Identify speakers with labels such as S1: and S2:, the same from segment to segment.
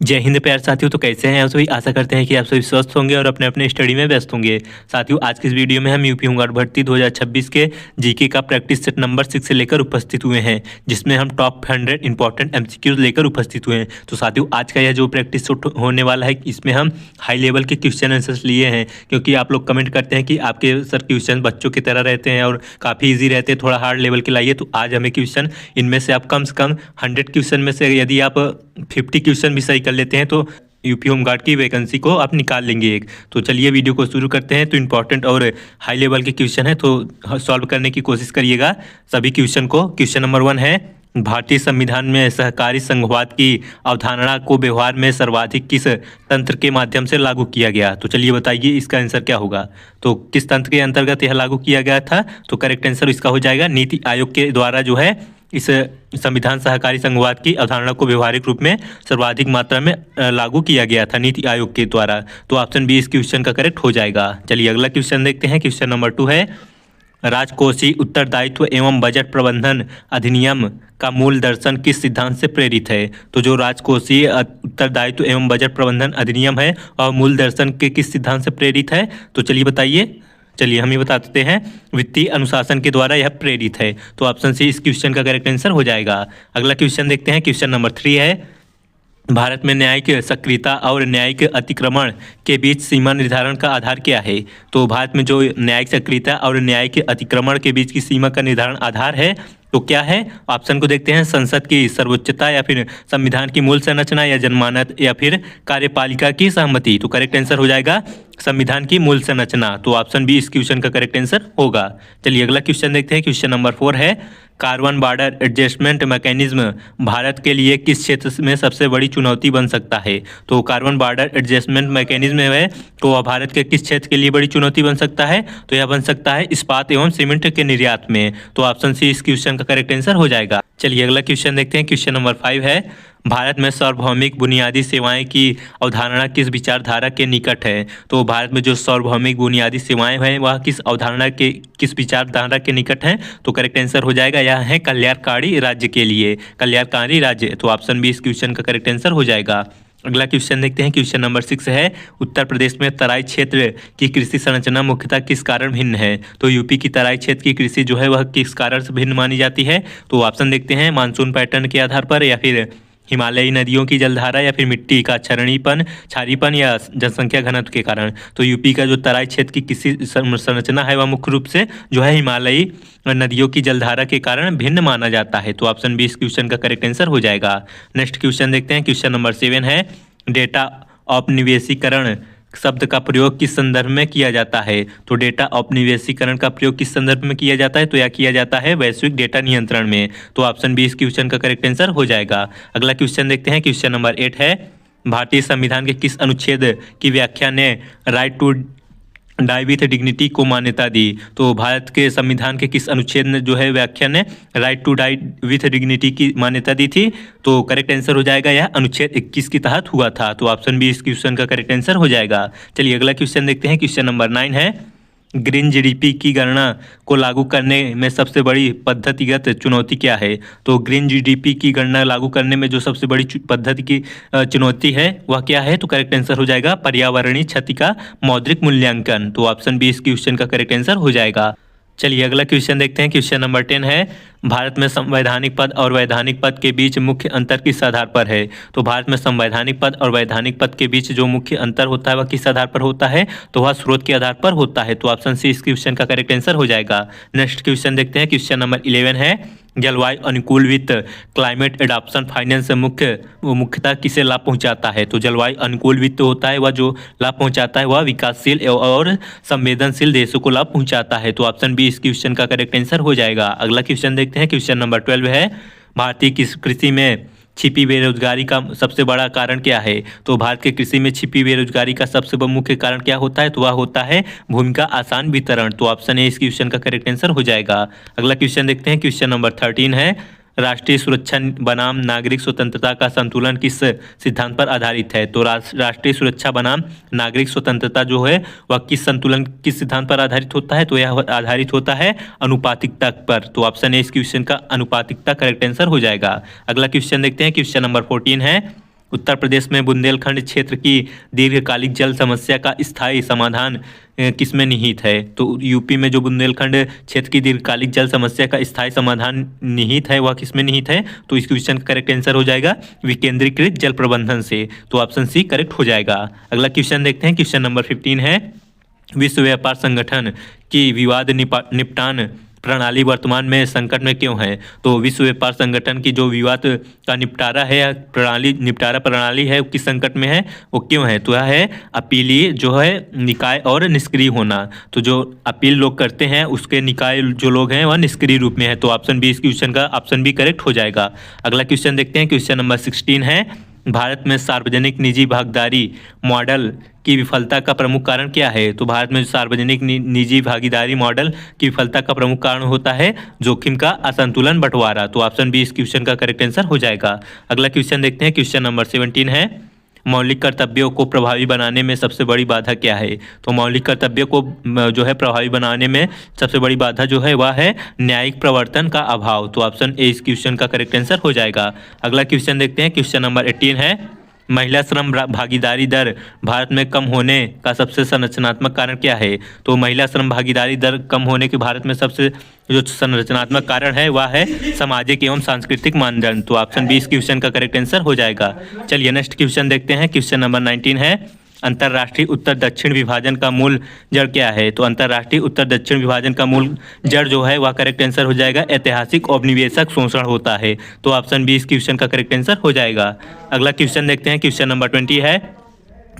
S1: जय हिंद प्यारे साथियों। तो कैसे हैं आप सभी? आशा करते हैं कि आप सभी स्वस्थ होंगे और अपने अपने स्टडी में व्यस्त होंगे। साथियों, आज की इस वीडियो में हम यूपी होमगार्ड भर्ती 2026 के जीके का प्रैक्टिस सेट नंबर 6 से लेकर उपस्थित हुए हैं, जिसमें हम टॉप 100 इंपॉर्टेंट एमसीक्यूज लेकर उपस्थित हुए हैं। तो साथियों, आज का यह जो प्रैक्टिस सेट होने वाला है, इसमें हम हाई लेवल के क्वेश्चन आंसर्स लिए हैं, क्योंकि आप लोग कमेंट करते हैं कि आपके सर क्वेश्चन बच्चों की तरह रहते हैं और काफ़ी ईजी रहते हैं, थोड़ा हार्ड लेवल के लाइए। तो आज हमें क्वेश्चन इनमें से आप कम 100 क्वेश्चन में से यदि आप 50 क्वेश्चन भी सही कर लेते हैं तो यूपी होमगार्ड की वैकेंसी को आप निकाल लेंगे एक। तो चलिए वीडियो को शुरू करते हैं। तो इंपॉर्टेंट और हाई लेवल के क्वेश्चन है, तो सॉल्व करने की कोशिश करिएगा सभी क्वेश्चन को। क्वेश्चन नंबर 1 है, भारतीय संविधान में सहकारी संघवाद की अवधारणा को व्यवहार में सर्वाधिक किस तंत्र के माध्यम से लागू किया गया? तो चलिए बताइए इसका आंसर क्या होगा। तो किस तंत्र के अंतर्गत यह लागू किया गया था? तो करेक्ट आंसर इसका हो जाएगा नीति आयोग के द्वारा जो है इस संविधान सहकारी संघवाद की अवधारणा को व्यवहारिक रूप में सर्वाधिक मात्रा में लागू किया गया था नीति आयोग के द्वारा। तो ऑप्शन बी इस क्वेश्चन का करेक्ट हो जाएगा। चलिए अगला क्वेश्चन देखते हैं। क्वेश्चन नंबर 2 है, राजकोषीय उत्तरदायित्व एवं बजट प्रबंधन अधिनियम का मूल दर्शन किस सिद्धांत से प्रेरित है? तो जो राजकोषीय उत्तरदायित्व एवं बजट प्रबंधन अधिनियम है और मूल दर्शन के किस सिद्धांत से प्रेरित है? तो चलिए बताइए। चलिए हम ये बता देते हैं, वित्तीय अनुशासन के द्वारा यह प्रेरित है। तो ऑप्शन सी इस क्वेश्चन का करेक्ट आंसर हो जाएगा। अगला क्वेश्चन देखते हैं। क्वेश्चन नंबर 3 है, भारत में न्यायिक सक्रियता और न्यायिक अतिक्रमण के बीच सीमा निर्धारण का आधार क्या है? तो भारत में जो न्यायिक सक्रियता और न्यायिक अतिक्रमण के बीच की सीमा का निर्धारण आधार है तो क्या है? ऑप्शन को देखते हैं, संसद की सर्वोच्चता या फिर संविधान की मूल संरचना या जनमानस या फिर कार्यपालिका की सहमति। तो करेक्ट आंसर हो जाएगा संविधान की मूल संरचना। तो ऑप्शन बी इस क्वेश्चन का करेक्ट आंसर होगा। चलिए अगला क्वेश्चन देखते हैं। क्वेश्चन नंबर 4 है, carbon border adjustment mechanism Bharat के लिए किस क्षेत्र में सबसे बड़ी चुनौती बन सकता है? तो कार्बन बॉर्डर एडजस्टमेंट मैकेनिज्म है तो वह भारत के किस क्षेत्र के लिए बड़ी चुनौती बन सकता है? तो यह बन सकता है इस्पात एवं सीमेंट के निर्यात में। तो ऑप्शन सी इस क्वेश्चन का करेक्ट आंसर हो जाएगा। चलिए अगला क्वेश्चन देखते हैं। क्वेश्चन नंबर 5 है, भारत में सार्वभौमिक बुनियादी सेवाएं की अवधारणा किस विचारधारा के निकट है? तो भारत में जो सार्वभौमिक बुनियादी सेवाएं हैं वह किस अवधारणा के किस विचारधारा के निकट हैं? तो करेक्ट आंसर हो जाएगा यह है कल्याणकारी राज्य के लिए, कल्याणकारी राज्य। तो ऑप्शन बी इस क्वेश्चन का करेक्ट आंसर हो जाएगा। अगला क्वेश्चन देखते हैं। क्वेश्चन नंबर 6 है, उत्तर प्रदेश में तराई क्षेत्र की कृषि संरचना मुख्यतः किस कारण भिन्न है? तो यूपी की तराई क्षेत्र की कृषि जो है वह किस कारण से भिन्न मानी जाती है? तो ऑप्शन देखते हैं, मानसून पैटर्न के आधार पर या फिर हिमालयी नदियों की जलधारा या फिर मिट्टी का क्षारीपन या जनसंख्या घनत्व के कारण। तो यूपी का जो तराई क्षेत्र की कृषि संरचना है वह मुख्य रूप से जो है हिमालयी नदियों की जलधारा के कारण भिन्न माना जाता है। तो ऑप्शन बी इस क्वेश्चन का करेक्ट आंसर हो जाएगा। नेक्स्ट क्वेश्चन देखते हैं। क्वेश्चन नंबर 7 है, डेटा औपनिवेशीकरण शब्द का प्रयोग किस संदर्भ में किया जाता है? तो डेटा औपनिवेशीकरण का प्रयोग किस संदर्भ में किया जाता है? तो यह किया जाता है वैश्विक डेटा नियंत्रण में। तो ऑप्शन बी इस क्वेश्चन का करेक्ट आंसर हो जाएगा। अगला क्वेश्चन देखते हैं। क्वेश्चन नंबर 8 है, भारतीय संविधान के किस अनुच्छेद की व्याख्या ने right to die with dignity को मान्यता दी? तो भारत के संविधान के किस अनुच्छेद ने जो है व्याख्या ने right to die with dignity की मान्यता दी थी? तो करेक्ट आंसर हो जाएगा यह अनुच्छेद 21 के तहत हुआ था। तो ऑप्शन बी इस क्वेश्चन का करेक्ट आंसर हो जाएगा। चलिए अगला क्वेश्चन देखते हैं। क्वेश्चन नंबर 9 है, ग्रीन जीडीपी की गणना को लागू करने में सबसे बड़ी पद्धतिगत चुनौती क्या है? तो ग्रीन जीडीपी की गणना लागू करने में जो सबसे बड़ी पद्धति की चुनौती है वह क्या है? तो करेक्ट आंसर हो जाएगा पर्यावरणीय क्षति का मौद्रिक मूल्यांकन। तो ऑप्शन बी इस क्वेश्चन का करेक्ट आंसर हो जाएगा। चलिए अगला क्वेश्चन देखते हैं। क्वेश्चन नंबर 10 है, भारत में संवैधानिक पद और वैधानिक पद के बीच मुख्य अंतर किस आधार पर है? तो भारत में संवैधानिक पद और वैधानिक पद के बीच जो मुख्य अंतर होता है वह किस आधार पर होता है? तो वह स्रोत के आधार पर होता है। तो ऑप्शन सी इस क्वेश्चन का करेक्ट आंसर हो जाएगा। नेक्स्ट क्वेश्चन देखते हैं। क्वेश्चन नंबर 11 है, जलवायु अनुकूल वित्त क्लाइमेट एडाप्शन फाइनेंस मुख्यतः किसे लाभ पहुंचाता है? तो जलवायु अनुकूल वित्त होता है वह जो लाभ पहुंचाता है वह विकासशील और संवेदनशील देशों को लाभ पहुंचाता है। तो ऑप्शन बी इस क्वेश्चन का करेक्ट आंसर हो जाएगा। अगला क्वेश्चन देखते हैं। क्वेश्चन नंबर 12 है, भारतीय कृषि में छिपी बेरोजगारी का सबसे बड़ा कारण क्या है? तो भारत के कृषि में छिपी बेरोजगारी का सबसे बड़ा मुख्य कारण क्या होता है? तो वह होता है भूमि का आसान वितरण। तो ऑप्शन ए इस क्वेश्चन का करेक्ट आंसर हो जाएगा। अगला क्वेश्चन देखते हैं। क्वेश्चन नंबर 13 है, राष्ट्रीय सुरक्षा बनाम नागरिक स्वतंत्रता का संतुलन किस सिद्धांत पर आधारित है? तो राष्ट्रीय सुरक्षा बनाम नागरिक स्वतंत्रता जो है वह किस सिद्धांत पर आधारित होता है? तो यह आधारित होता है अनुपातिकता पर। तो ऑप्शन ए इस क्वेश्चन का अनुपातिकता करेक्ट आंसर हो जाएगा। अगला क्वेश्चन देखते हैं। क्वेश्चन नंबर 14 है, उत्तर प्रदेश में बुंदेलखंड क्षेत्र की दीर्घकालिक जल समस्या का स्थायी समाधान किसमें निहित है? तो यूपी में जो बुंदेलखंड क्षेत्र की दीर्घकालिक जल समस्या का स्थायी समाधान निहित है, वह किसमें निहित है? तो इस क्वेश्चन का करेक्ट आंसर हो जाएगा विकेंद्रीकृत जल प्रबंधन से। तो ऑप्शन सी करेक्ट हो जाएगा। अगला क्वेश्चन देखते हैं। क्वेश्चन नंबर 15 है, विश्व व्यापार संगठन की विवाद निपटान प्रणाली वर्तमान में संकट में क्यों है? तो विश्व व्यापार संगठन की जो विवाद का निपटारा प्रणाली है, किस संकट में है, वो क्यों है? तो यह है अपीलीय जो है निकाय और निष्क्रिय होना। तो जो अपील लोग करते हैं उसके निकाय जो लोग हैं वह निष्क्रिय रूप में है। तो ऑप्शन बी इस क्वेश्चन का ऑप्शन बी करेक्ट हो जाएगा। अगला क्वेश्चन देखते हैं। क्वेश्चन नंबर 16 है, भारत में सार्वजनिक निजी भागीदारी मॉडल की विफलता का प्रमुख कारण क्या है? तो भारत में सार्वजनिक निजी भागीदारी मॉडल की विफलता का प्रमुख कारण होता है जोखिम का असंतुलन बंटवारा। तो ऑप्शन बी इस क्वेश्चन का करेक्ट आंसर हो जाएगा। अगला क्वेश्चन देखते हैं। क्वेश्चन नंबर 17 है, मौलिक कर्तव्यों को प्रभावी बनाने में सबसे बड़ी बाधा क्या है? तो मौलिक कर्तव्यों को जो है प्रभावी बनाने में सबसे बड़ी बाधा जो है वह है न्यायिक प्रवर्तन का अभाव। तो ऑप्शन ए इस क्वेश्चन का करेक्ट आंसर हो जाएगा। अगला क्वेश्चन देखते हैं। क्वेश्चन नंबर 18 है, महिला श्रम भागीदारी दर भारत में कम होने का सबसे संरचनात्मक कारण क्या है? तो महिला श्रम भागीदारी दर कम होने के भारत में सबसे जो संरचनात्मक कारण है वह है सामाजिक एवं सांस्कृतिक मानदंड। तो ऑप्शन बी इस क्वेश्चन का करेक्ट आंसर हो जाएगा। चलिए नेक्स्ट क्वेश्चन देखते हैं। क्वेश्चन नंबर 19 है, अंतर्राष्ट्रीय उत्तर दक्षिण विभाजन का मूल जड़ क्या है? तो अंतर्राष्ट्रीय उत्तर दक्षिण विभाजन का मूल जड़ जो है वह करेक्ट आंसर हो जाएगा ऐतिहासिक औपनिवेशिक शोषण होता है। तो ऑप्शन बी इस क्वेश्चन का करेक्ट आंसर हो जाएगा। अगला क्वेश्चन देखते हैं। क्वेश्चन नंबर 20 है,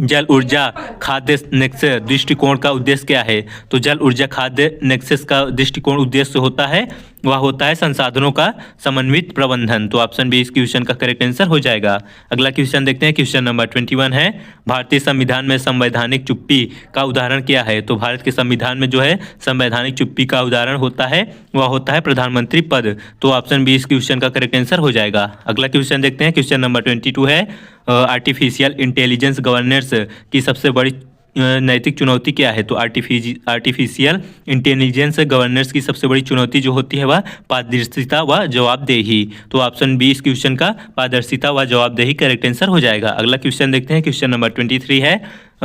S1: जल ऊर्जा खाद्य नेक्सस दृष्टिकोण का उद्देश्य क्या है? तो जल ऊर्जा खाद्य नेक्सस का दृष्टिकोण उद्देश्य होता है वह होता है संसाधनों का समन्वित प्रबंधन। तो ऑप्शन बी इस क्वेश्चन का करेक्ट आंसर हो जाएगा। अगला क्वेश्चन देखते हैं। क्वेश्चन नंबर 21 है, भारतीय संविधान में संवैधानिक चुप्पी का उदाहरण क्या है? तो भारत के संविधान में जो है संवैधानिक चुप्पी का उदाहरण होता है वह होता है प्रधानमंत्री पद। तो ऑप्शन बी इस क्वेश्चन का करेक्ट आंसर हो जाएगा। अगला क्वेश्चन देखते हैं। क्वेश्चन नंबर 22 है, आर्टिफिशियल इंटेलिजेंस गवर्नेंस की सबसे बड़ी नैतिक चुनौती क्या है? तो आर्टिफिशियल इंटेलिजेंस गवर्नेंस की सबसे बड़ी चुनौती जो होती है वह पारदर्शिता व जवाबदेही। तो ऑप्शन बी इस क्वेश्चन का पारदर्शिता व जवाबदेही करेक्ट आंसर हो जाएगा। अगला क्वेश्चन देखते हैं। क्वेश्चन नंबर 23 है,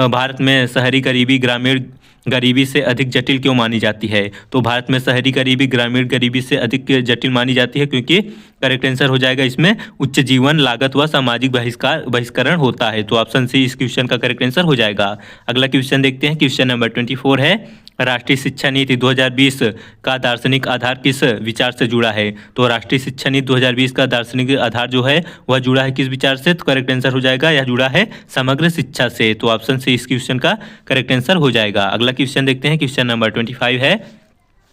S1: भारत में शहरी गरीबी ग्रामीण गरीबी से अधिक जटिल क्यों मानी जाती है? तो भारत में शहरी गरीबी ग्रामीण गरीबी से अधिक जटिल मानी जाती है क्योंकि करेक्ट आंसर हो जाएगा इसमें उच्च जीवन लागत व सामाजिक बहिष्करण होता है। तो ऑप्शन सी इस क्वेश्चन का करेक्ट आंसर हो जाएगा। अगला क्वेश्चन देखते हैं। क्वेश्चन नंबर 24 है, राष्ट्रीय शिक्षा नीति 2020 का दार्शनिक आधार किस विचार से जुड़ा है? तो राष्ट्रीय शिक्षा नीति 2020 का दार्शनिक आधार जो है वह जुड़ा है किस विचार से? तो करेक्ट आंसर हो जाएगा यह जुड़ा है समग्र शिक्षा से। तो ऑप्शन सी इस क्वेश्चन का करेक्ट आंसर हो जाएगा। अगला क्वेश्चन देखते हैं। क्वेश्चन नंबर 25 है,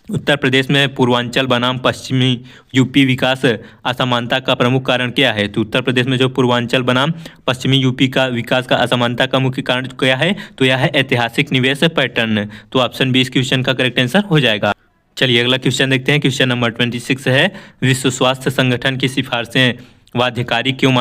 S1: उत्तर प्रदेश में पूर्वांचल बनाम पश्चिमी यूपी विकास असमानता का प्रमुख कारण क्या है? तो उत्तर प्रदेश में जो पूर्वांचल बनाम पश्चिमी यूपी का विकास का असमानता का मुख्य कारण क्या है? तो यह है ऐतिहासिक निवेश पैटर्न। तो ऑप्शन बी इस क्वेश्चन का करेक्ट आंसर हो जाएगा। चलिए अगला क्वेश्चन देखते हैं। क्वेश्चन नंबर 26 है, विश्व स्वास्थ्य संगठन की सिफारिशें बाध्यकारी क्यों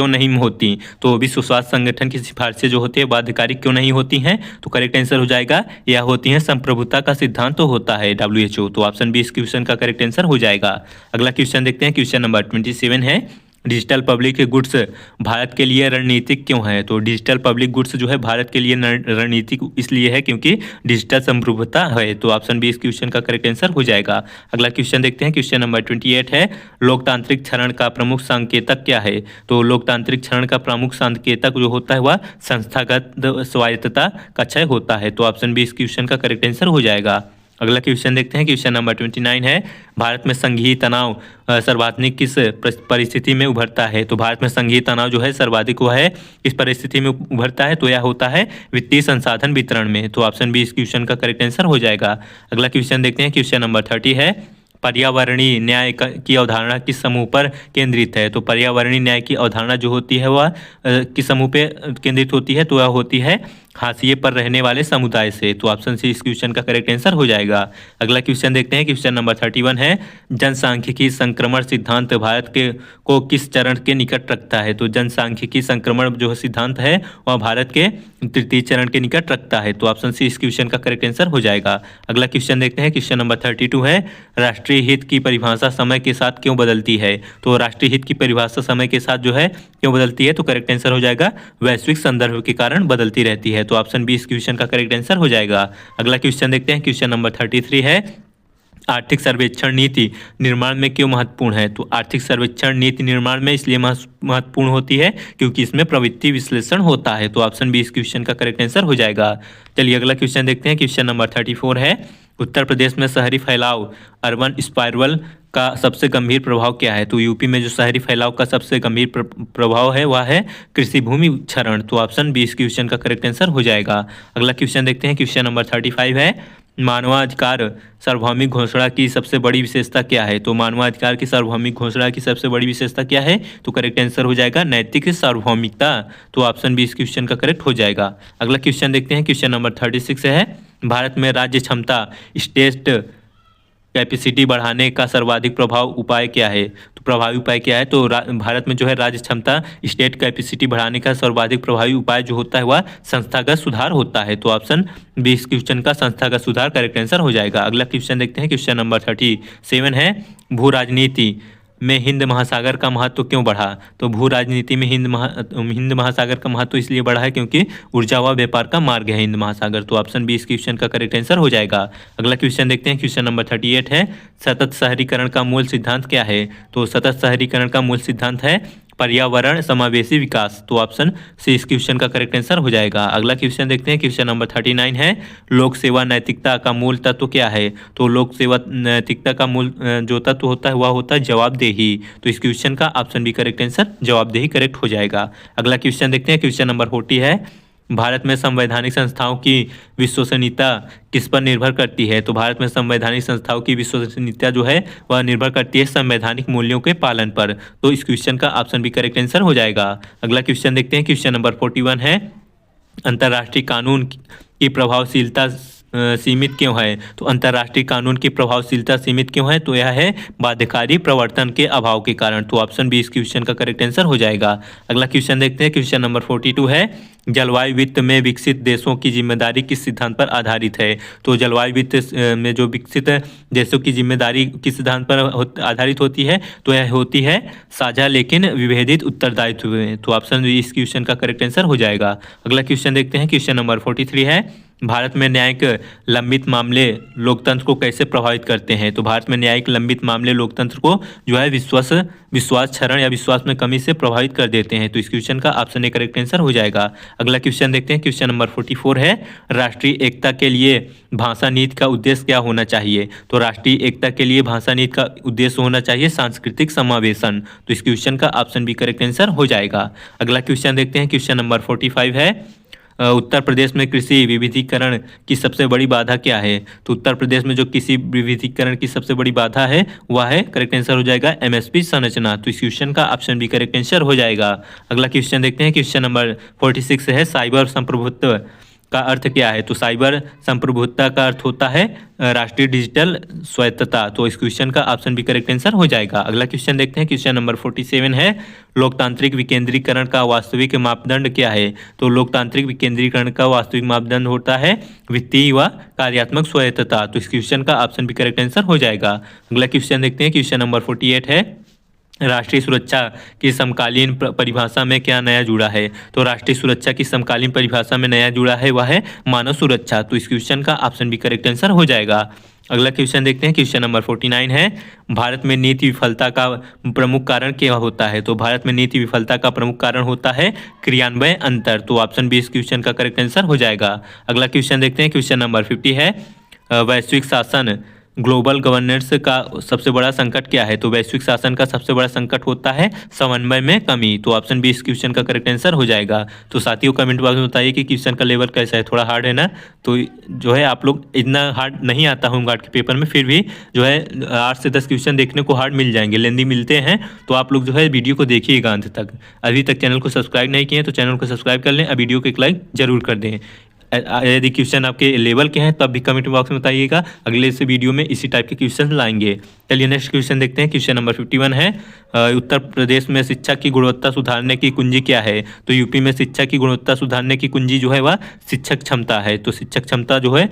S1: नहीं होती? तो विश्व स्वास्थ्य संगठन की सिफारिशें जो होती है बाध्यकारी क्यों नहीं होती हैं? तो करेक्ट आंसर हो जाएगा यह होती हैं संप्रभुता का सिद्धांत तो होता है WHO। तो ऑप्शन बी इस क्वेश्चन का करेक्ट आंसर हो जाएगा। अगला क्वेश्चन देखते हैं। क्वेश्चन नंबर 27 है, डिजिटल पब्लिक गुड्स भारत के लिए रणनीतिक क्यों है? तो डिजिटल पब्लिक गुड्स जो है भारत के लिए रणनीतिक इसलिए है क्योंकि डिजिटल संप्रभुता है। तो ऑप्शन बी इस क्वेश्चन का करेक्ट आंसर हो जाएगा। अगला क्वेश्चन देखते हैं। क्वेश्चन नंबर 28 है, लोकतांत्रिक क्षरण का प्रमुख संकेतक क्या है? तो लोकतांत्रिक क्षरण का प्रमुख संकेतक जो होता है वह संस्थागत स्वायत्तता का क्षय होता है। तो ऑप्शन बी इस क्वेश्चन का करेक्ट आंसर हो जाएगा। अगला क्वेश्चन देखते हैं। क्वेश्चन नंबर 29 है, भारत में संघीय तनाव सर्वाधिक किस परिस्थिति में उभरता है? तो भारत में संघीय तनाव जो है सर्वाधिक वह है किस परिस्थिति में उभरता है? तो यह होता है वित्तीय संसाधन वितरण में। तो ऑप्शन बी इस क्वेश्चन का करेक्ट आंसर हो जाएगा। अगला क्वेश्चन देखते हैं। क्वेश्चन नंबर 30 है, पर्यावरणीय न्याय की अवधारणा किस समूह पर केंद्रित है? तो पर्यावरणीय न्याय की अवधारणा जो होती है वह किस समूह पे केंद्रित होती है? तो वह होती है हाशिए पर रहने वाले समुदाय से। तो ऑप्शन सी इस क्वेश्चन का करेक्ट आंसर हो जाएगा। अगला क्वेश्चन देखते हैं, क्वेश्चन नंबर 31 है, जनसांख्यिकी संक्रमण सिद्धांत भारत के को किस चरण के निकट रखता है। तो जनसांख्यिकी संक्रमण जो सिद्धांत है वह भारत के तृतीय चरण के निकट रखता है। तो ऑप्शन सी इस क्वेश्चन का करेक्ट आंसर हो जाएगा। अगला क्वेश्चन देखते हैं, क्वेश्चन नंबर 32 है, राष्ट्रीय हित की परिभाषा समय के साथ क्यों बदलती है। तो राष्ट्रीय हित की परिभाषा समय के साथ जो है क्यों बदलती है, तो करेक्ट आंसर हो जाएगा वैश्विक संदर्भ के कारण बदलती रहती है। तो ऑप्शन बी इस क्वेश्चन का करेक्ट आंसर हो जाएगा। अगला क्वेश्चन देखते हैं, क्वेश्चन नंबर 33 है, आर्थिक सर्वेक्षण नीति निर्माण में क्यों महत्वपूर्ण है। तो आर्थिक सर्वेक्षण नीति निर्माण में इसलिए महत्वपूर्ण होती है क्योंकि इसमें प्रवृत्ति विश्लेषण होता है। तो ऑप्शन बी इस क्वेश्चन का करेक्ट आंसर हो जाएगा। चलिए अगला क्वेश्चन देखते हैं, क्वेश्चन नंबर 34 है, उत्तर प्रदेश में शहरी फैलाव अर्बन स्पाइरल का सबसे गंभीर प्रभाव क्या है। तो यूपी में जो शहरी फैलाव का सबसे गंभीर प्रभाव है वह है कृषि भूमि क्षरण। तो ऑप्शन बी इस क्वेश्चन का करेक्ट आंसर हो जाएगा। अगला क्वेश्चन देखते हैं, क्वेश्चन नंबर 35 है, मानवाधिकार सार्वभौमिक घोषणा की सबसे बड़ी विशेषता क्या है। तो मानवाधिकार की सार्वभौमिक घोषणा की सबसे बड़ी विशेषता क्या है, तो करेक्ट आंसर हो जाएगा नैतिक सार्वभौमिकता। तो ऑप्शन बी इस क्वेश्चन का करेक्ट हो जाएगा। अगला क्वेश्चन देखते हैं, क्वेश्चन नंबर 36 है, भारत में राज्य क्षमता स्टेट कैपेसिटी बढ़ाने का सर्वाधिक प्रभाव उपाय क्या है। तो प्रभावी उपाय क्या है, तो भारत में जो है राज्य क्षमता स्टेट कैपेसिटी बढ़ाने का सर्वाधिक प्रभावी उपाय जो होता है वह संस्थागत सुधार होता है। तो ऑप्शन बी इस क्वेश्चन का संस्थागत सुधार करेक्ट आंसर हो जाएगा। अगला क्वेश्चन देखते हैं, क्वेश्चन नंबर 37 है, भू राजनीति में हिंद महासागर का महत्व क्यों बढ़ा। तो भू राजनीति में हिंद महासागर का महत्व इसलिए बढ़ा है क्योंकि ऊर्जा व व्यापार का मार्ग है हिंद महासागर। तो ऑप्शन बी इस क्वेश्चन का करेक्ट आंसर हो जाएगा। अगला क्वेश्चन देखते हैं, क्वेश्चन नंबर 38 है, सतत शहरीकरण का मूल सिद्धांत क्या है। तो सतत शहरीकरण का मूल सिद्धांत है पर्यावरण समावेशी विकास। तो ऑप्शन सी इस क्वेश्चन का करेक्ट आंसर हो जाएगा। अगला क्वेश्चन देखते हैं, क्वेश्चन नंबर 39 है, लोक सेवा नैतिकता का मूल तत्व क्या है। तो लोक सेवा नैतिकता का मूल जो तत्व होता है वह होता है जवाबदेही। तो इस क्वेश्चन का ऑप्शन बी करेक्ट आंसर जवाबदेही करेक्ट हो जाएगा। अगला क्वेश्चन देखते हैं, क्वेश्चन नंबर 40 है, भारत में संवैधानिक संस्थाओं की विश्वसनीयता किस पर निर्भर करती है। तो भारत में संवैधानिक संस्थाओं की विश्वसनीयता जो है वह निर्भर करती है संवैधानिक मूल्यों के पालन पर। तो इस क्वेश्चन का ऑप्शन भी करेक्ट आंसर हो जाएगा। अगला क्वेश्चन देखते हैं, क्वेश्चन नंबर 41 है, अंतर्राष्ट्रीय कानून की प्रभावशीलता सीमित क्यों है। तो अंतर्राष्ट्रीय कानून की प्रभावशीलता सीमित क्यों है, तो यह है बाध्यकारी प्रवर्तन के अभाव के कारण। तो ऑप्शन बी इस क्वेश्चन का करेक्ट आंसर हो जाएगा। अगला क्वेश्चन देखते हैं, क्वेश्चन नंबर 42 है, जलवायु वित्त में विकसित देशों की जिम्मेदारी किस सिद्धांत पर आधारित है। तो जलवायु वित्त में जो विकसित देशों की जिम्मेदारी किस सिद्धांत पर आधारित होती है, तो यह होती है साझा लेकिन विभेदित उत्तरदायित्व में। तो ऑप्शन बी इस क्वेश्चन का करेक्ट आंसर हो जाएगा। अगला क्वेश्चन देखते हैं, क्वेश्चन नंबर 43 है, भारत में न्यायिक लंबित मामले लोकतंत्र को कैसे प्रभावित करते हैं। तो भारत में न्यायिक लंबित मामले लोकतंत्र को जो है विश्वास क्षरण या विश्वास में कमी से प्रभावित कर देते हैं। तो इस क्वेश्चन का ऑप्शन ए करेक्ट आंसर हो जाएगा। अगला क्वेश्चन देखते हैं, क्वेश्चन नंबर 44 है, राष्ट्रीय एकता के लिए भाषा नीति का उद्देश्य क्या होना चाहिए। तो राष्ट्रीय एकता के लिए भाषा नीति का उद्देश्य होना चाहिए सांस्कृतिक समावेशन। तो इस क्वेश्चन का ऑप्शन बी करेक्ट आंसर हो जाएगा। अगला क्वेश्चन देखते हैं, क्वेश्चन नंबर 45 है, उत्तर प्रदेश में कृषि विविधीकरण की सबसे बड़ी बाधा क्या है। तो उत्तर प्रदेश में जो कृषि विविधीकरण की सबसे बड़ी बाधा है वह है करेक्ट आंसर हो जाएगा एमएसपी संरचना। तो इस क्वेश्चन का ऑप्शन भी करेक्ट आंसर हो जाएगा। अगला क्वेश्चन देखते हैं, क्वेश्चन नंबर 46 है, साइबर संप्रभुत्व का अर्थ क्या है। तो साइबर संप्रभुत्ता का अर्थ होता है राष्ट्रीय डिजिटल स्वायत्तता। तो इस क्वेश्चन का ऑप्शन भी करेक्ट आंसर हो जाएगा। अगला क्वेश्चन देखते हैं, क्वेश्चन नंबर 47 है, लोकतांत्रिक विकेंद्रीकरण का वास्तविक मापदंड क्या है। तो लोकतांत्रिक विकेंद्रीकरण का वास्तविक मापदंड होता है वित्तीय व कार्यात्मक स्वायत्तता। तो इस क्वेश्चन का ऑप्शन भी करेक्ट आंसर हो जाएगा। अगला क्वेश्चन देखते हैं, क्वेश्चन नंबर 48 है, राष्ट्रीय सुरक्षा की समकालीन परिभाषा में क्या नया जुड़ा है। तो राष्ट्रीय सुरक्षा की समकालीन परिभाषा में नया जुड़ा है वह है मानव सुरक्षा। तो इस क्वेश्चन का ऑप्शन भी करेक्ट आंसर हो जाएगा। अगला क्वेश्चन देखते हैं, क्वेश्चन नंबर 49 है, भारत में नीति विफलता का प्रमुख कारण क्या होता है। तो भारत में नीति विफलता का प्रमुख कारण होता है क्रियान्वयन अंतर। तो ऑप्शन बी इस क्वेश्चन का करेक्ट आंसर हो जाएगा। अगला क्वेश्चन देखते हैं, क्वेश्चन नंबर 50 है, वैश्विक शासन ग्लोबल गवर्नेंस का सबसे बड़ा संकट क्या है? तो वैश्विक शासन का सबसे बड़ा संकट होता है समन्वय में कमी। तो ऑप्शन बी इस क्वेश्चन का करेक्ट आंसर हो जाएगा। तो साथियों कमेंट बॉक्स में बताइए कि क्वेश्चन का लेवल कैसा है, थोड़ा हार्ड है ना? तो जो है आप लोग इतना हार्ड नहीं आता होमगार्ड के पेपर में, फिर भी जो है 8 से 10 क्वेश्चन देखने को हार्ड मिल जाएंगे, लेंदी मिलते हैं। तो आप लोग जो है वीडियो को देखिएगा अंत तक। अभी तक चैनल को सब्सक्राइब नहीं किए तो चैनल को सब्सक्राइब कर लें, वीडियो को एक लाइक जरूर कर दें। यदि क्वेश्चन आपके लेवल के हैं तो आप भी कमेंट बॉक्स में बताइएगा, अगले से वीडियो में इसी टाइप के क्वेश्चन लाएंगे। चलिए नेक्स्ट क्वेश्चन देखते हैं। क्वेश्चन नंबर 51 है, उत्तर प्रदेश में शिक्षा की गुणवत्ता सुधारने की कुंजी क्या है? तो यूपी में शिक्षा की गुणवत्ता सुधारने की कुंजी जो है वह शिक्षक क्षमता है। तो शिक्षक क्षमता जो है,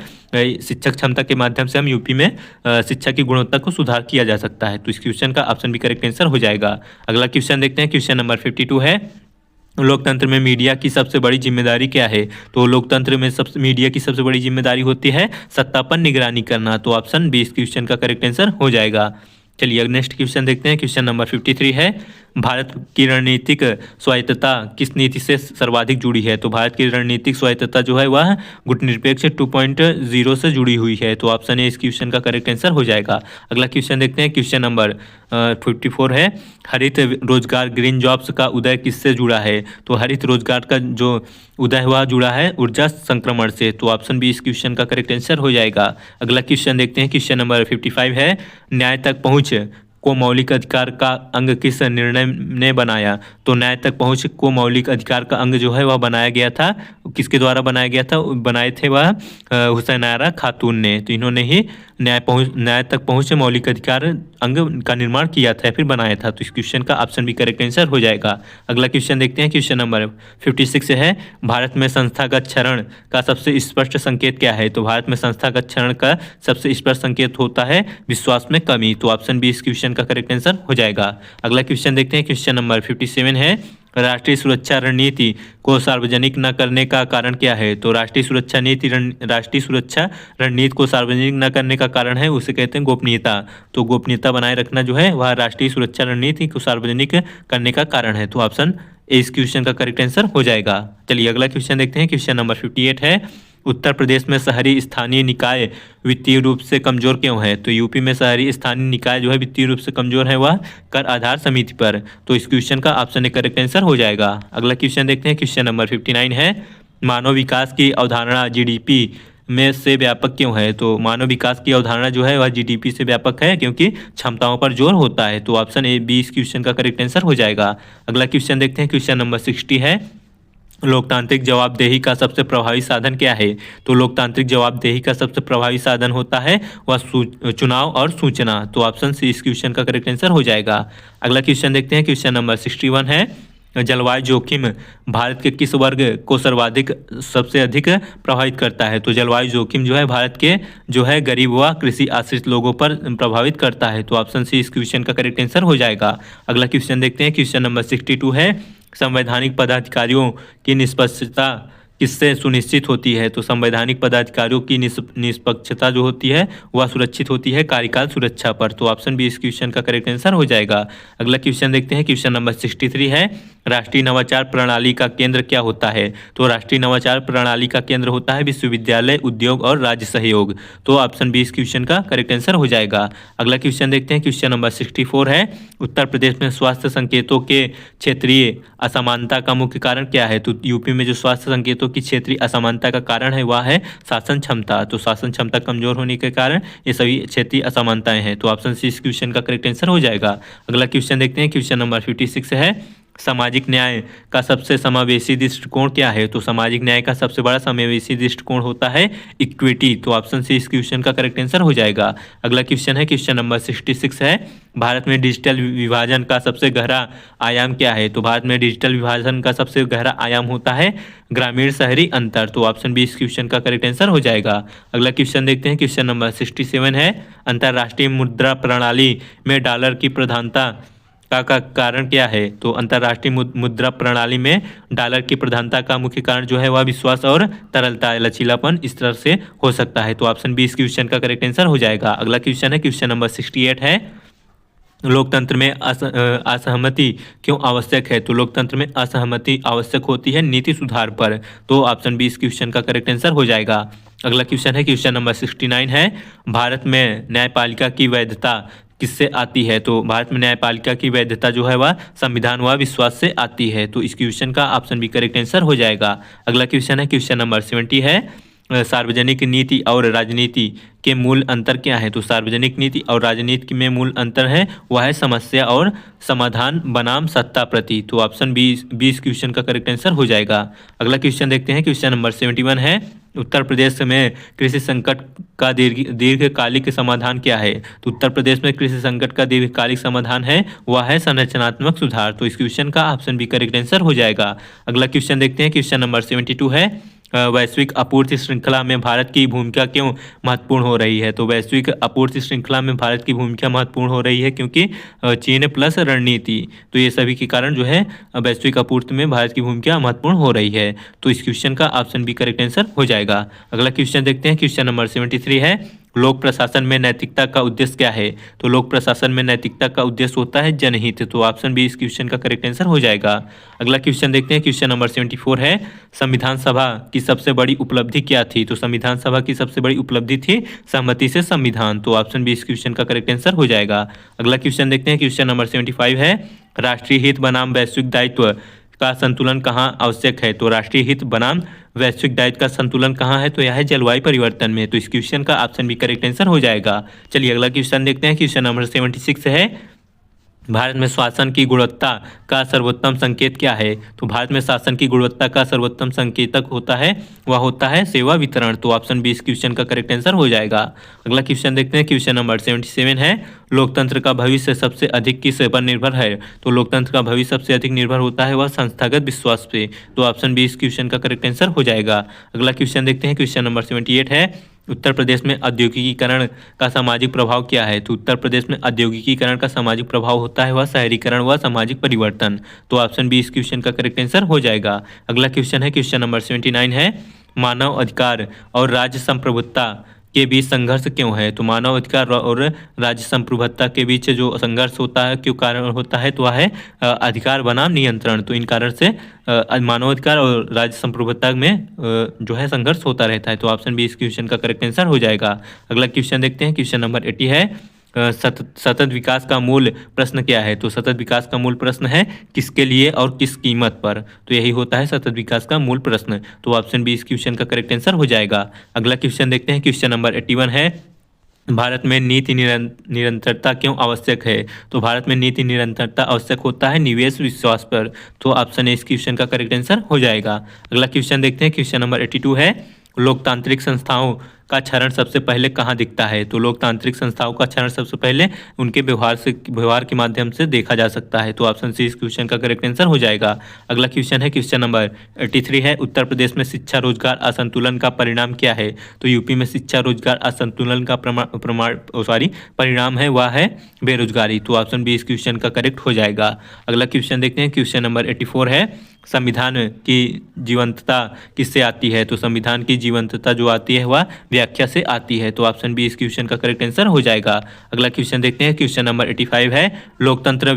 S1: शिक्षक क्षमता के माध्यम से हम यूपी में शिक्षा की गुणवत्ता को सुधार किया जा सकता है। तो इस क्वेश्चन का ऑप्शन भी करेक्ट आंसर हो जाएगा। अगला क्वेश्चन देखते हैं। क्वेश्चन नंबर 52 है, लोकतंत्र में मीडिया की सबसे बड़ी जिम्मेदारी क्या है? तो लोकतंत्र में मीडिया की सबसे बड़ी जिम्मेदारी होती है सत्ता पर निगरानी करना। तो ऑप्शन बी इस क्वेश्चन का करेक्ट आंसर हो जाएगा। चलिए नेक्स्ट क्वेश्चन देखते हैं। क्वेश्चन नंबर 53 है, भारत की रणनीतिक स्वायत्तता किस नीति से सर्वाधिक जुड़ी है? तो भारत की रणनीतिक स्वायत्तता जो है वह गुटनिरपेक्ष 2.0 से जुड़ी हुई है। तो ऑप्शन ए इस क्वेश्चन का करेक्ट आंसर हो जाएगा। अगला क्वेश्चन देखते हैं। क्वेश्चन नंबर 54 है, हरित रोजगार ग्रीन जॉब्स का उदय किससे जुड़ा है? तो हरित रोजगार का जो उदय हुआ जुड़ा है ऊर्जा संक्रमण से। तो ऑप्शन बी इस क्वेश्चन का करेक्ट आंसर हो जाएगा। अगला क्वेश्चन देखते हैं। क्वेश्चन नंबर 55 है, न्याय तक पहुँच को मौलिक अधिकार का अंग किस निर्णय ने बनाया? तो न्याय तक पहुंच को मौलिक अधिकार का अंग जो है वह बनाया गया था, किसके द्वारा बनाया गया था? बनाए थे वह हुसैनारा खातून ने। तो इन्होंने ही न्याय तक पहुंच मौलिक अधिकार अंग का निर्माण किया था, फिर बनाया था। तो इस क्वेश्चन का ऑप्शन भी करेक्ट आंसर हो जाएगा। अगला क्वेश्चन देखते हैं। क्वेश्चन नंबर 56 है, भारत में संस्थागत क्षरण का सबसे स्पष्ट संकेत क्या है? तो भारत में संस्थागत क्षरण का सबसे स्पष्ट संकेत होता है विश्वास में कमी। तो ऑप्शन बी इस क्वेश्चन का करेक्ट आंसर हो जाएगा। अगला क्वेश्चन देखते हैं। क्वेश्चन नंबर 57 है, राष्ट्रीय सुरक्षा रणनीति को सार्वजनिक न करने का कारण क्या है? तो राष्ट्रीय सुरक्षा रणनीति को सार्वजनिक न करने का कारण है, उसे कहते हैं गोपनीयता। तो गोपनीयता बनाए रखना जो है वह राष्ट्रीय सुरक्षा रणनीति को सार्वजनिक करने का कारण है। तो ऑप्शन ए इस क्वेश्चन का करेक्ट आंसर हो जाएगा। चलिए अगला क्वेश्चन देखते हैं। क्वेश्चन नंबर 58 है, उत्तर प्रदेश में शहरी स्थानीय निकाय वित्तीय रूप से कमजोर क्यों है? तो यूपी में शहरी स्थानीय निकाय जो है वित्तीय रूप से कमजोर है वह कर आधार समिति पर। तो इस क्वेश्चन का ऑप्शन ए करेक्ट आंसर हो जाएगा। अगला क्वेश्चन देखते हैं। क्वेश्चन नंबर 59 है, मानव विकास की अवधारणा जीडीपी में से व्यापक क्यों है? तो मानव विकास की अवधारणा जो है वह जीडीपी से व्यापक है क्योंकि क्षमताओं पर जोर होता है। तो ऑप्शन ए बी इस क्वेश्चन का करेक्ट आंसर हो जाएगा। अगला क्वेश्चन देखते हैं। क्वेश्चन नंबर 60 है, लोकतांत्रिक जवाबदेही का सबसे प्रभावी साधन क्या है? तो लोकतांत्रिक जवाबदेही का सबसे प्रभावी साधन होता है वह चुनाव और सूचना। तो ऑप्शन सी इस क्वेश्चन का करेक्ट आंसर हो जाएगा। अगला क्वेश्चन देखते हैं। क्वेश्चन नंबर 61 है, जलवायु जोखिम भारत के किस वर्ग को सबसे अधिक प्रभावित करता है? तो जलवायु जोखिम जो है भारत के जो है गरीब व कृषि आश्रित लोगों पर प्रभावित करता है। तो ऑप्शन सी इस क्वेश्चन का करेक्ट आंसर हो जाएगा। अगला क्वेश्चन देखते हैं। क्वेश्चन नंबर 62 है, संवैधानिक पदाधिकारियों की निष्पक्षता किससे सुनिश्चित होती है? तो संवैधानिक पदाधिकारियों की निष्पक्षता जो होती है वह सुरक्षित होती है कार्यकाल सुरक्षा पर। तो ऑप्शन बी इस क्वेश्चन का करेक्ट आंसर हो जाएगा। अगला क्वेश्चन देखते हैं। क्वेश्चन नंबर 63 है, राष्ट्रीय नवाचार प्रणाली का केंद्र क्या होता है? तो राष्ट्रीय नवाचार प्रणाली का केंद्र होता है विश्वविद्यालय, उद्योग और राज्य सहयोग। तो ऑप्शन बी इस क्वेश्चन का करेक्ट आंसर हो जाएगा। अगला क्वेश्चन देखते हैं। क्वेश्चन नंबर 64 है, उत्तर प्रदेश में स्वास्थ्य संकेतों के क्षेत्रीय असमानता का मुख्य कारण क्या है? तो यूपी में जो स्वास्थ्य संकेतों की क्षेत्रीय असमानता का कारण है वह है शासन क्षमता। तो शासन क्षमता कमजोर होने के कारण ये सभी क्षेत्रीय असमानताएं हैं। तो ऑप्शन सी इस क्वेश्चन का करेक्ट आंसर हो जाएगा। अगला क्वेश्चन देखते हैं। क्वेश्चन नंबर 56 है, सामाजिक न्याय का सबसे समावेशी दृष्टिकोण क्या है? तो सामाजिक न्याय का सबसे बड़ा समावेशी दृष्टिकोण होता है इक्विटी। तो ऑप्शन सी इस क्वेश्चन का करेक्ट आंसर हो जाएगा। अगला क्वेश्चन है। क्वेश्चन नंबर 66 है, भारत में डिजिटल विभाजन का सबसे गहरा आयाम क्या है? तो भारत में डिजिटल विभाजन का सबसे गहरा आयाम होता है ग्रामीण शहरी अंतर। तो ऑप्शन बी इस क्वेश्चन का करेक्ट आंसर हो जाएगा। अगला क्वेश्चन देखते हैं। क्वेश्चन नंबर 67 है, अंतर्राष्ट्रीय मुद्रा प्रणाली में डॉलर की प्रधानता का कारण क्या है? तो अंतर्राष्ट्रीय मुद्रा प्रणाली में डॉलर की प्रधानता का मुख्य कारण जो है वह विश्वास और तरलता, लचीलापन इस तरह से हो सकता है। तो ऑप्शन बी इस क्वेश्चन का करेक्ट आंसर हो जाएगा। अगला क्वेश्चन है। क्वेश्चन नंबर 68 है, लोकतंत्र में असहमति क्यों आवश्यक है? तो लोकतंत्र में असहमति आवश्यक होती है नीति सुधार पर। तो ऑप्शन बी इस क्वेश्चन का करेक्ट आंसर हो जाएगा। अगला क्वेश्चन है क्वेश्चन नंबर 69 है, भारत में न्यायपालिका की वैधता किससे आती है? तो भारत में न्यायपालिका की वैधता जो है वह संविधान व विश्वास से आती है। तो इस क्वेश्चन का ऑप्शन बी करेक्ट आंसर हो जाएगा। अगला क्वेश्चन है क्वेश्चन नंबर 70 है, सार्वजनिक नीति और राजनीति के मूल अंतर क्या है? तो सार्वजनिक नीति और राजनीति में मूल अंतर है वह है समस्या और समाधान बनाम सत्ता प्रति। तो ऑप्शन बी इस क्वेश्चन का करेक्ट आंसर हो जाएगा। अगला क्वेश्चन देखते हैं क्वेश्चन नंबर 71 है, उत्तर प्रदेश में कृषि संकट का दीर्घकालिक समाधान क्या है? तो उत्तर प्रदेश में कृषि संकट का दीर्घकालिक समाधान है वह है संरचनात्मक सुधार। तो इस क्वेश्चन का ऑप्शन बी करेक्ट आंसर हो जाएगा। अगला क्वेश्चन देखते हैं क्वेश्चन नंबर 72 है, वैश्विक आपूर्ति श्रृंखला में भारत की भूमिका क्यों महत्वपूर्ण हो रही है? तो वैश्विक आपूर्ति श्रृंखला में भारत की भूमिका महत्वपूर्ण हो रही है क्योंकि चीन प्लस रणनीति, तो ये सभी के कारण जो है वैश्विक आपूर्ति में भारत की भूमिका महत्वपूर्ण हो रही है। तो इस क्वेश्चन का ऑप्शन बी करेक्ट आंसर हो जाएगा। अगला क्वेश्चन देखते हैं क्वेश्चन नंबर 73 है, लोक प्रशासन में नैतिकता का उद्देश्य क्या है? तो लोक प्रशासन में नैतिकता का उद्देश्य होता है जनहित। तो ऑप्शन बी इस क्वेश्चन का करेक्ट आंसर हो जाएगा। अगला क्वेश्चन देखते हैं क्वेश्चन नंबर 74 है, संविधान सभा की सबसे बड़ी उपलब्धि क्या थी? तो संविधान सभा की सबसे बड़ी उपलब्धि थी सहमति से संविधान। तो ऑप्शन बी इस क्वेश्चन का करेक्ट आंसर हो जाएगा। अगला क्वेश्चन देखते हैं क्वेश्चन नंबर 75 है, राष्ट्रीय हित बनाम वैश्विक दायित्व का संतुलन कहाँ आवश्यक है? तो राष्ट्रीय हित बनाम वैश्विक दायित्व का संतुलन कहाँ है? तो यह है जलवायु परिवर्तन में। तो इस क्वेश्चन का ऑप्शन बी करेक्ट आंसर हो जाएगा। चलिए अगला क्वेश्चन देखते हैं क्वेश्चन नंबर 76 है, भारत में शासन की गुणवत्ता का सर्वोत्तम संकेत क्या है? तो भारत में शासन की गुणवत्ता का सर्वोत्तम संकेतक होता है वह होता है सेवा वितरण। तो ऑप्शन बी इस क्वेश्चन का करेक्ट आंसर हो जाएगा। अगला क्वेश्चन देखते हैं क्वेश्चन नंबर 77 है, लोकतंत्र का भविष्य सबसे अधिक किस पर निर्भर है? तो लोकतंत्र का भविष्य सबसे अधिक निर्भर होता है वह संस्थागत विश्वास पे। तो ऑप्शन बी इस क्वेश्चन का करेक्ट आंसर हो जाएगा। अगला क्वेश्चन देखते हैं क्वेश्चन नंबर 78 है, उत्तर प्रदेश में औद्योगिकीकरण का सामाजिक प्रभाव क्या है? तो उत्तर प्रदेश में औद्योगिकीकरण का सामाजिक प्रभाव होता है वह शहरीकरण व सामाजिक परिवर्तन। तो ऑप्शन बी इस क्वेश्चन का करेक्ट आंसर हो जाएगा। अगला क्वेश्चन है क्वेश्चन नंबर 79 है, मानव अधिकार और राज्य संप्रभुता के बीच संघर्ष क्यों है? तो मानव अधिकार और राज्य संप्रभुता के बीच जो संघर्ष होता है क्यों कारण होता है? तो वह है अधिकार बनाम नियंत्रण। तो इन कारण से मानवाधिकार और राज्य संप्रभुता में जो है संघर्ष होता रहता है। तो ऑप्शन बी इस क्वेश्चन का करेक्ट आंसर हो जाएगा। अगला क्वेश्चन देखते हैं क्वेश्चन नंबर 80 है, सतत विकास का मूल प्रश्न क्या है? तो सतत विकास का मूल प्रश्न है किसके लिए और किस कीमत पर? तो यही होता है सतत विकास का मूल प्रश्न। तो ऑप्शन बी इस क्वेश्चन का करेक्ट आंसर हो जाएगा। अगला क्वेश्चन देखते हैं क्वेश्चन नंबर 81 है, भारत में नीति निरंतरता क्यों आवश्यक है? तो भारत में नीति निरंतरता आवश्यक होता है निवेश विश्वास पर। तो ऑप्शन ए इस क्वेश्चन का करेक्ट आंसर हो जाएगा। अगला क्वेश्चन देखते हैं क्वेश्चन नंबर 82 है, लोकतांत्रिक संस्थाओं का क्षरण सबसे पहले कहाँ दिखता है? तो लोकतांत्रिक संस्थाओं का क्षरण सबसे पहले उनके व्यवहार के माध्यम से देखा जा सकता है। तो ऑप्शन सी इस क्वेश्चन का करेक्ट आंसर हो जाएगा। अगला क्वेश्चन है क्वेश्चन नंबर 83 है, उत्तर प्रदेश में शिक्षा रोजगार असंतुलन का परिणाम क्या है? तो यूपी में शिक्षा रोजगार असंतुलन का परिणाम है वह है बेरोजगारी। तो ऑप्शन बी इस क्वेश्चन का करेक्ट हो जाएगा। अगला क्वेश्चन देखते हैं क्वेश्चन नंबर 84 है, संविधान की जीवंतता किससे आती है? तो संविधान की जीवंतता जो आती है वह व्याख्या से आती है। तो ऑप्शन बी इस क्वेश्चन का करेक्ट आंसर हो जाएगा। अगला क्वेश्चन देखते हैं क्वेश्चन नंबर 85 है, लोकतंत्र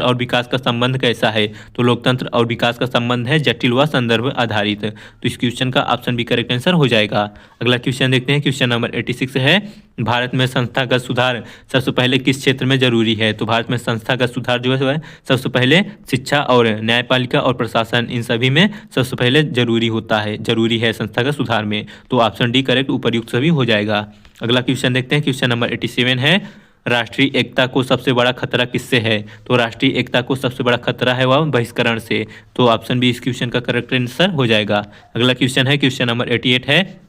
S1: और विकास का संबंध कैसा है? तो लोकतंत्र और विकास का संबंध है जटिल व संदर्भ आधारित। तो इस क्वेश्चन का ऑप्शन बी करेक्ट आंसर हो जाएगा। अगला क्वेश्चन देखते हैं क्वेश्चन नंबर 86 है, भारत में संस्थागत सुधार सबसे पहले किस क्षेत्र में जरूरी है? तो भारत में संस्थागत सुधार जो है सबसे पहले शिक्षा और न्यायपालिका और प्रशासन इन सभी में सबसे पहले जरूरी है संस्थागत सुधार में। तो ऑप्शन डी करेक्ट उपर्युक्त सभी हो जाएगा। अगला क्वेश्चन देखते हैं क्वेश्चन नंबर 87 है, राष्ट्रीय एकता को सबसे बड़ा खतरा किससे है? तो राष्ट्रीय एकता को सबसे बड़ा खतरा है वह बहिष्करण से। तो ऑप्शन बी इस क्वेश्चन का करेक्ट आंसर हो जाएगा। अगला क्वेश्चन है क्वेश्चन नंबर 88 है,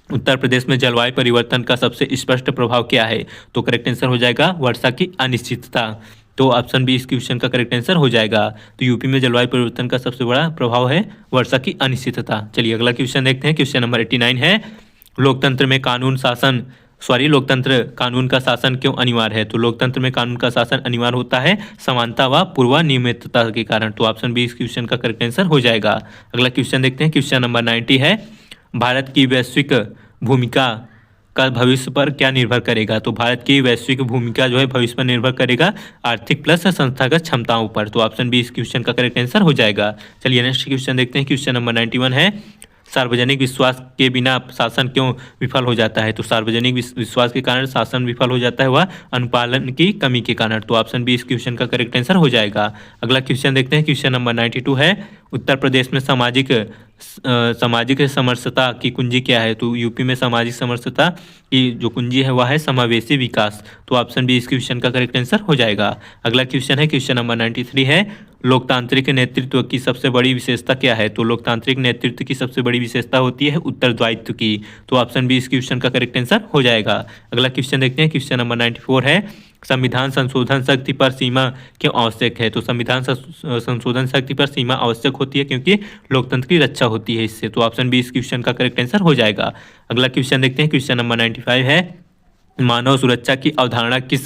S1: उत्तर प्रदेश में जलवायु परिवर्तन का सबसे स्पष्ट प्रभाव क्या है? तो करेक्ट आंसर हो जाएगा वर्षा की अनिश्चितता। तो ऑप्शन बी इस क्वेश्चन का करेक्ट आंसर हो जाएगा। तो यूपी में जलवायु परिवर्तन का सबसे बड़ा प्रभाव है वर्षा की अनिश्चितता। चलिए अगला क्वेश्चन देखते हैं क्वेश्चन नंबर 89 है, लोकतंत्र कानून का शासन क्यों अनिवार्य है? तो लोकतंत्र में कानून का शासन अनिवार्य होता है समानता व पूर्वानियमितता के कारण। तो ऑप्शन बी इस क्वेश्चन का करेक्ट आंसर हो जाएगा। अगला क्वेश्चन देखते हैं क्वेश्चन नंबर 90 है, भारत की वैश्विक भूमिका का भविष्य पर क्या निर्भर करेगा? तो भारत की वैश्विक भूमिका जो है भविष्य पर निर्भर करेगा आर्थिक प्लस संस्थागत क्षमताओं पर। तो ऑप्शन बी इस क्वेश्चन का करेक्ट आंसर हो जाएगा। चलिए नेक्स्ट क्वेश्चन देखते हैं। क्वेश्चन नंबर 91 है, सार्वजनिक विश्वास के बिना शासन क्यों विफल हो जाता है? तो सार्वजनिक विश्वास के कारण शासन विफल हो जाता है वह अनुपालन की कमी के कारण। तो ऑप्शन बी इस क्वेश्चन का करेक्ट आंसर हो जाएगा। अगला क्वेश्चन देखते हैं। क्वेश्चन नंबर 92 है, उत्तर प्रदेश में सामाजिक समरसता की कुंजी क्या है? तो यूपी में सामाजिक समरसता की जो कुंजी है वह है समावेशी विकास। तो ऑप्शन बी इस क्वेश्चन का करेक्ट आंसर हो जाएगा। अगला क्वेश्चन है, क्वेश्चन नंबर 93 है, लोकतांत्रिक नेतृत्व की सबसे बड़ी विशेषता क्या है? तो लोकतांत्रिक नेतृत्व की सबसे बड़ी विशेषता होती है उत्तरदायित्व की। तो ऑप्शन बी इस क्वेश्चन का करेक्ट आंसर हो जाएगा। अगला क्वेश्चन देखते हैं। क्वेश्चन नंबर 94 है, संविधान संशोधन शक्ति पर सीमा क्यों आवश्यक है? तो संविधान संशोधन शक्ति पर सीमा आवश्यक होती है क्योंकि लोकतंत्र की रक्षा होती है इससे। तो ऑप्शन बी इस क्वेश्चन का करेक्ट आंसर हो जाएगा। अगला क्वेश्चन देखते हैं। क्वेश्चन नंबर 95 है, मानव सुरक्षा की अवधारणा किस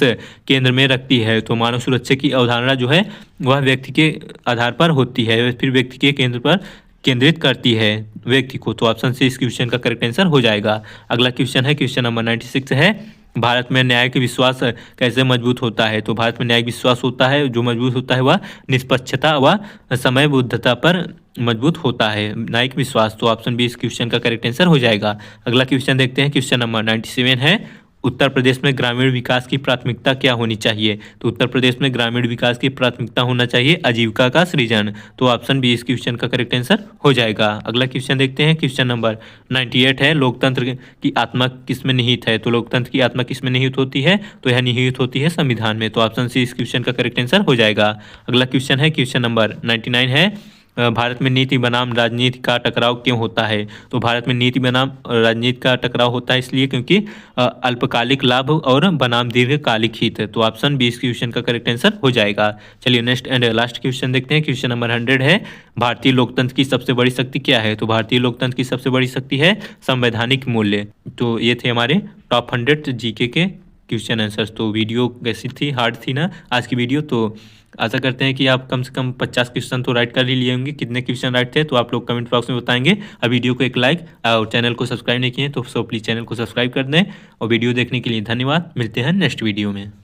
S1: केंद्र में रखती है? तो मानव सुरक्षा की अवधारणा जो है वह व्यक्ति के आधार पर होती है, फिर व्यक्ति के केंद्र पर केंद्रित करती है व्यक्ति को। तो ऑप्शन सी इस क्वेश्चन का करेक्ट आंसर हो जाएगा। अगला क्वेश्चन है, क्वेश्चन नंबर 96 है, भारत में न्यायिक विश्वास कैसे मजबूत होता है? तो भारत में न्यायिक विश्वास होता है जो मजबूत होता है वह निष्पक्षता व समयबद्धता पर मजबूत होता है, न्यायिक विश्वास। तो ऑप्शन बी इस क्वेश्चन का करेक्ट आंसर हो जाएगा। अगला क्वेश्चन देखते हैं। क्वेश्चन नंबर 97 है, उत्तर प्रदेश में ग्रामीण विकास की प्राथमिकता क्या होनी चाहिए? तो उत्तर प्रदेश में ग्रामीण विकास की प्राथमिकता होना चाहिए आजीविका का सृजन। तो ऑप्शन बी इस क्वेश्चन का करेक्ट आंसर हो जाएगा। अगला क्वेश्चन देखते हैं। क्वेश्चन नंबर 98 है, लोकतंत्र की आत्मा किसमें निहित है? तो लोकतंत्र की आत्मा किसमें निहित होती है? तो यह निहित होती है संविधान में। तो ऑप्शन सी इस क्वेश्चन का करेक्ट आंसर हो जाएगा। अगला क्वेश्चन है, क्वेश्चन नंबर 99 है, भारत में नीति बनाम राजनीति का टकराव क्यों होता है? तो भारत में नीति बनाम राजनीति का टकराव होता है इसलिए क्योंकि अल्पकालिक लाभ और बनाम दीर्घकालिक हित। तो ऑप्शन बी इस क्वेश्चन का करेक्ट आंसर हो जाएगा। चलिए नेक्स्ट एंड लास्ट क्वेश्चन देखते हैं। क्वेश्चन नंबर 100 है, भारतीय लोकतंत्र की सबसे बड़ी शक्ति क्या है? तो भारतीय लोकतंत्र की सबसे बड़ी शक्ति है संवैधानिक मूल्य। तो ये थे हमारे टॉप 100 जीके के क्वेश्चन आंसर्स। तो वीडियो कैसी थी, हार्ड थी ना आज की वीडियो? तो आशा करते हैं कि आप कम से कम 50 क्वेश्चन तो राइट कर ही लिए होंगे। कितने क्वेश्चन राइट थे तो आप लोग कमेंट बॉक्स में बताएंगे। और वीडियो को एक लाइक और चैनल को सब्सक्राइब नहीं किए तो प्लीज़ चैनल को सब्सक्राइब कर दें। और वीडियो देखने के लिए धन्यवाद। मिलते हैं नेक्स्ट वीडियो में।